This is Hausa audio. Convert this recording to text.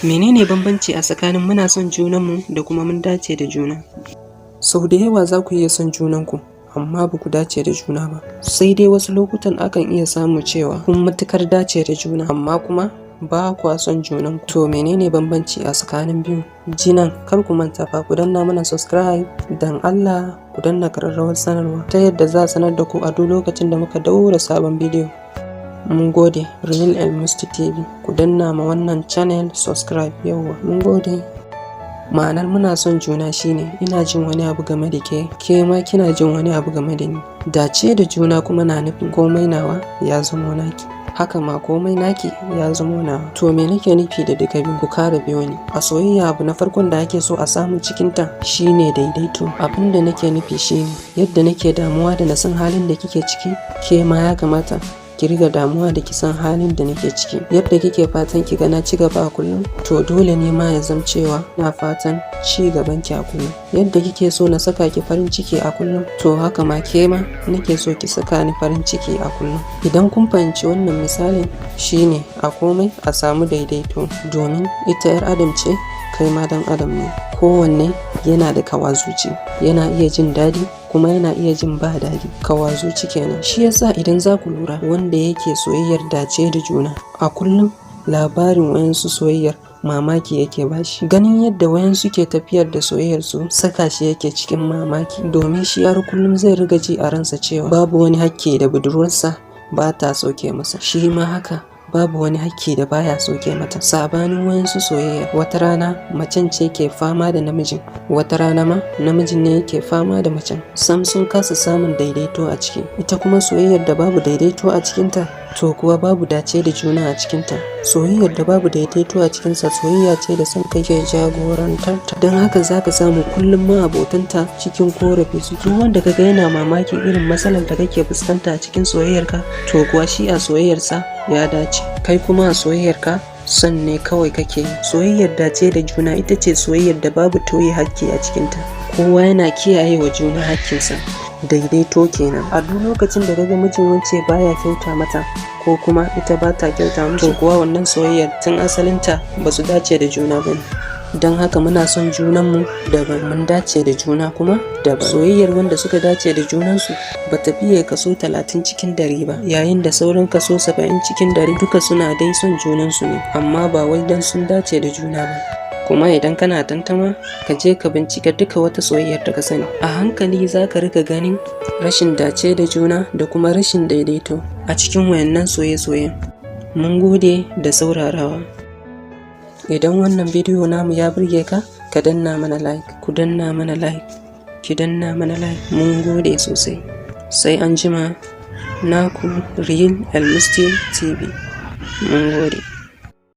Menene bambanci a tsakanin muna son junanmu da kuma mun dace da juna? Sau da yawa za ku iya son junanku amma ba ku dace da juna ba. Sai dai wasu lokutan akan iya samu cewa kun matuƙar dace da juna amma kuma ba kwa son junanku. To menene bambanci a tsakanin biyu? Jinan kar ku manta fa ku danna mana subscribe dan Allah, ku danna ƙararrawar sanarwa ta yadda za a sanar da ku a duk lokacin da muka daura sabon bidiyo. Mun gode. Real Elmustty TV, ku danna ma wannan channel subscribe. Yawwa mun gode. Ma'anar muna son juna shine ina jin wani abu game da ke ma kina jin wani abu game da ni. Dace da juna kuma na nufin komai nawa ya zamo naki, haka ma komai naki ya zamo nawa. To me nake nufi da duka biyu? Ku kara biyo ni. A soyayya abu na farkon da ake so a samu cikin ta shine daidaito. Abin da nake nufi shine yadda nake damuwa da na san halin da kike ciki, ke ma ya kamata ki riga damuwa da kisan halin da nake ciki. Yadda kike fatan ki ga na ci gaba a kullum, to dole ne ma ya zama cewa na fatan ci gaban ki a kullum. Yadda kike so na saka ki farin ciki a kullum, to haka ma ke ma nake so ki saka ni farin ciki a kullum. Idan kun fahimci wannan misalin, shine a komai a samu daidaito, domin ita 'yar adam ce, kai ma dan adam ne. Kowanne yana da kawazuci, yana iya jin daɗi kuma yana iya jin ba daɗi. Kawazuci kenan. Shi yasa idan za ku lura, wanda yake soyayyar dace da juna a kullum, labarin wayansu soyayyar mamaki yake bashi. Ganin yadda wayansu ke tafiyar da soyayyar su saka shi yake cikin mamaki, domin shi har kullum zai riga ji a ransa cewa babu wani hakki da budurwarsa ba ta soke masa, shi ma haka babu wani hakki da baya soke mata. Sabanin wayansu soyayya, wata rana macen ce ke fama da namijin, wata rana ma namijin ne yake fama da macen. Sam sun kasa samun daidaito a ciki. Ita kuma soyayyar da babu daidaito a cikinta, to kuwa babu dace da juna a cikinta. Soyayyar da babu daidaito a cikinsa soyayya ce da son kai ke jagorantarta. Don haka za ka samu kullum ma abotanta cikin korafi su. Duk wanda kaga yana mamakin irin matsalar da kake fuskanta a cikin soyayyarka, to kuwa shi a soyayyarsa ya dace. Kai kuma a soyayyarka son ne kawai kake yi. Soyayyar dace da juna ita ce soyayyar da babu toye hakki a cikinta. Kowa yana kiyaye wa juna hakkinsa. Daidaito kenan. A duk lokacin da kaga mijin wance baya kyauta mata, ko kuma ita ba ta kyauta mata, kuwa wannan soyayyar tun asalinta ba su dace da juna bane. Don haka muna son junanmu daban, mun dace da juna kuma daban. Soyayyar wanda suka dace da junansu ba ta fiye kaso 30 cikin 100 ba, yayin da sauran kaso 70 cikin 100 duka suna dai son junansu ne, amma ba wai dan sun dace da juna ba. Kuma idan kana tantama, ka je ka bincika duka wata soyayyar da ka sani. A hankali za ka riga ganin rashin dace da juna da kuma rashin daidaito a cikin wayannan soye-soyen. Mun gode da saurarawa. Idan wannan bidiyo namu ya burge ka, ka danna mana like, ku danna mana like, ki danna mana like. Mun gode sosai. Sai an jima. Naku Real Elmustty TV. Mun gode.